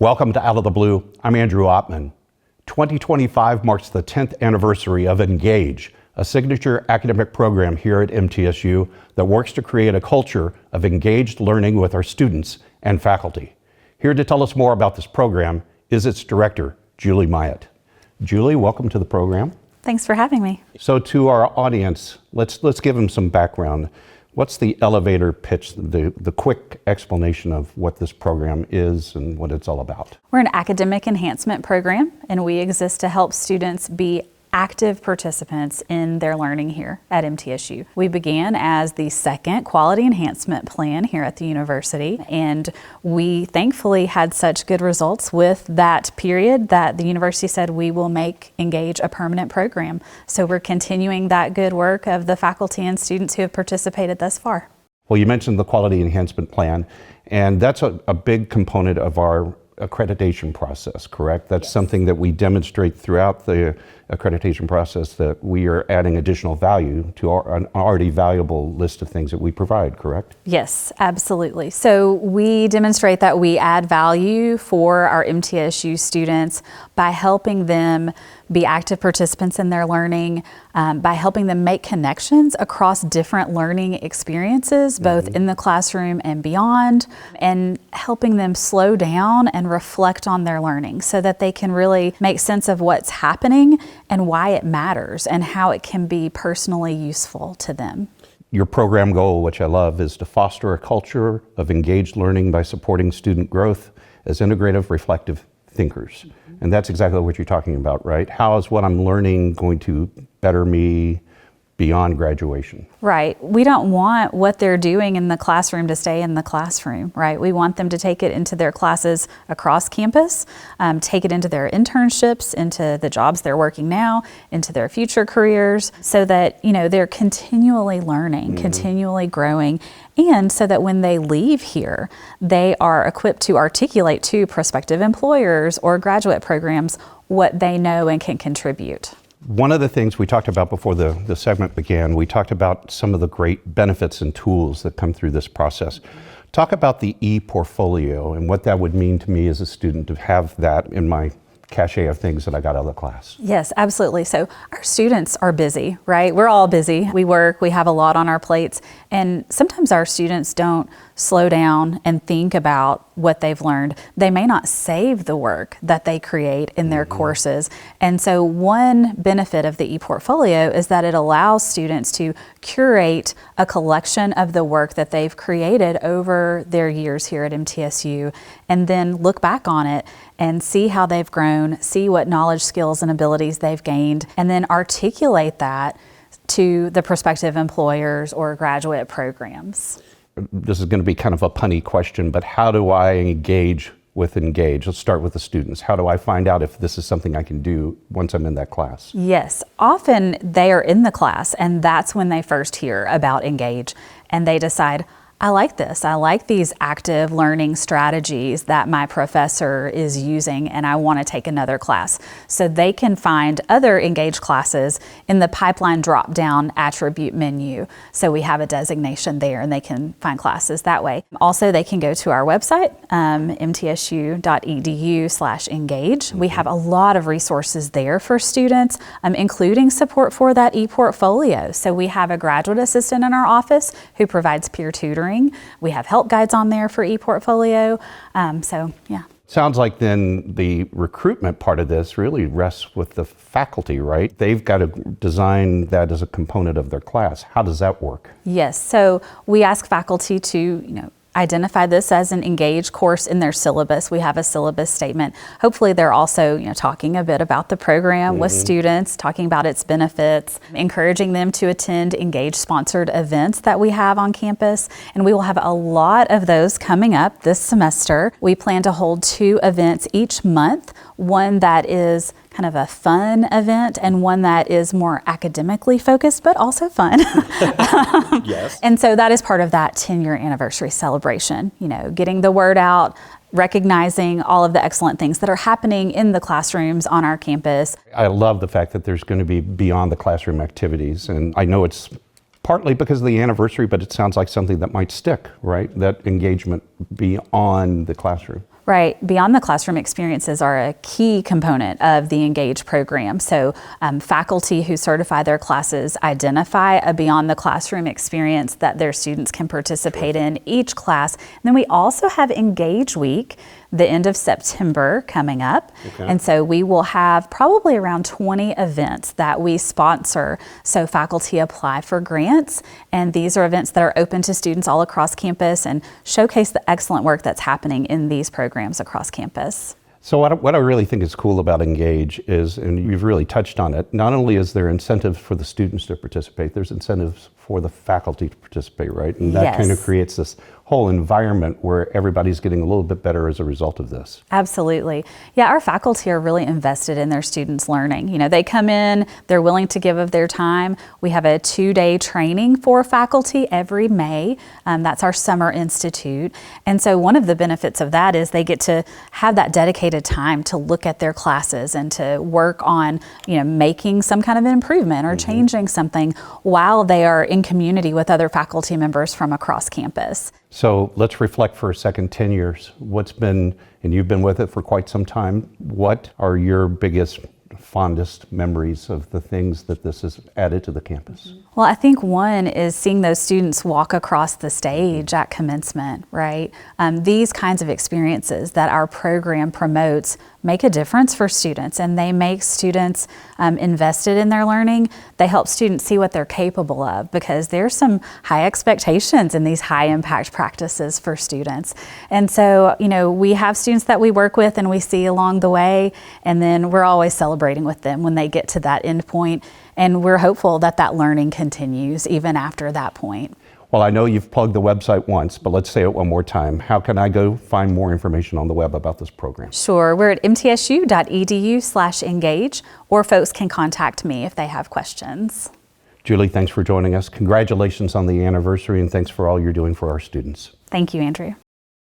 Welcome to Out of the Blue. I'm Andrew Ottman. 2025 marks the 10th anniversary of Engage, a signature academic program here at MTSU that works to create a culture of engaged learning with our students and faculty. Here to tell us more about this program is its director, Julie Myatt. Julie, welcome to the program. Thanks for having me. So to our audience, let's give them some background. What's the elevator pitch, the quick explanation of what this program is and what it's all about? We're an academic enhancement program, and we exist to help students be active participants in their learning here at MTSU. We began as the second quality enhancement plan here at the university, and we thankfully had such good results with that period that the university said we will make Engage a permanent program. So we're continuing that good work of the faculty and students who have participated thus far. Well, you mentioned the quality enhancement plan, and that's a big component of our accreditation process, correct? That's something that we demonstrate throughout the accreditation process, that we are adding additional value to an already valuable list of things that we provide, correct? Yes, absolutely. So we demonstrate that we add value for our MTSU students by helping them be active participants in their learning, by helping them make connections across different learning experiences, both in the classroom and beyond, and helping them slow down and reflect on their learning so that they can really make sense of what's happening and why it matters and how it can be personally useful to them. Your program goal, which I love, is to foster a culture of engaged learning by supporting student growth as integrative, reflective thinkers. And that's exactly what you're talking about, right? How is what I'm learning going to better me beyond graduation? Right. We don't want what they're doing in the classroom to stay in the classroom, right? We want them to take it into their classes across campus, take it into their internships, into the jobs they're working now, into their future careers, so that, they're continually learning, continually growing, and so that when they leave here, they are equipped to articulate to prospective employers or graduate programs what they know and can contribute. One of the things we talked about before the segment began, we talked about some of the great benefits and tools that come through this process. Talk about the e-portfolio and what that would mean to me as a student to have that in my cache of things that I got out of the class. Yes, absolutely. So our students are busy, right? We're all busy. We work, we have a lot on our plates, and sometimes our students don't slow down and think about what they've learned. They may not save the work that they create in their courses. And so one benefit of the ePortfolio is that it allows students to curate a collection of the work that they've created over their years here at MTSU, and then look back on it and see how they've grown, see what knowledge, skills, and abilities they've gained, and then articulate that to the prospective employers or graduate programs. This is going to be kind of a punny question, but how do I engage with Engage? Let's start with the students. How do I find out if this is something I can do once I'm in that class? Yes, often they are in the class and that's when they first hear about Engage and they decide, I like this. I like these active learning strategies that my professor is using, and I want to take another class. So they can find other Engage classes in the pipeline drop-down attribute menu. So we have a designation there and they can find classes that way. Also, they can go to our website, mtsu.edu/engage. We have a lot of resources there for students, including support for that ePortfolio. So we have a graduate assistant in our office who provides peer tutoring. We have help guides on there for ePortfolio. Yeah. Sounds like then the recruitment part of this really rests with the faculty, right? They've got to design that as a component of their class. How does that work? Yes, so we ask faculty to, identify this as an Engage course in their syllabus. We have a syllabus statement. Hopefully they're also talking a bit about the program with students, talking about its benefits, encouraging them to attend Engage sponsored events that we have on campus. And we will have a lot of those coming up this semester. We plan to hold 2 events each month, one that is kind of a fun event and one that is more academically focused, but also fun. Yes. And so that is part of that 10-year anniversary celebration, getting the word out, recognizing all of the excellent things that are happening in the classrooms on our campus. I love the fact that there's going to be beyond the classroom activities, and I know it's partly because of the anniversary, but it sounds like something that might stick, right? That engagement beyond the classroom. Right. Beyond the classroom experiences are a key component of the Engage program. So faculty who certify their classes identify a beyond the classroom experience that their students can participate in each class. And then we also have Engage Week, the end of September coming up. Okay. And so we will have probably around 20 events that we sponsor. So faculty apply for grants, and these are events that are open to students all across campus and showcase the excellent work that's happening in these programs across campus. So what I really think is cool about Engage is, and you've really touched on it, not only is there incentives for the students to participate, there's incentives for the faculty to participate, right? And that kind of Yes. creates this whole environment where everybody's getting a little bit better as a result of this. Absolutely. Yeah, our faculty are really invested in their students' learning. You know, they come in, they're willing to give of their time. We have a 2-day training for faculty every May. That's our Summer Institute. And so one of the benefits of that is they get to have that dedicated time to look at their classes and to work on, making some kind of an improvement or changing something while they are in community with other faculty members from across campus. So let's reflect for a second, 10 years. What's been, and you've been with it for quite some time, what are your biggest, fondest memories of the things that this has added to the campus? Well, I think one is seeing those students walk across the stage at commencement, right? These kinds of experiences that our program promotes make a difference for students, and they make students invested in their learning. They help students see what they're capable of, because there's some high expectations in these high impact practices for students. And so, we have students that we work with and we see along the way, and then we're always celebrating with them when they get to that end point. And we're hopeful that that learning continues even after that point. Well, I know you've plugged the website once, but let's say it one more time. How can I go find more information on the web about this program? Sure, we're at mtsu.edu/engage, or folks can contact me if they have questions. Julie, thanks for joining us. Congratulations on the anniversary, and thanks for all you're doing for our students. Thank you, Andrew.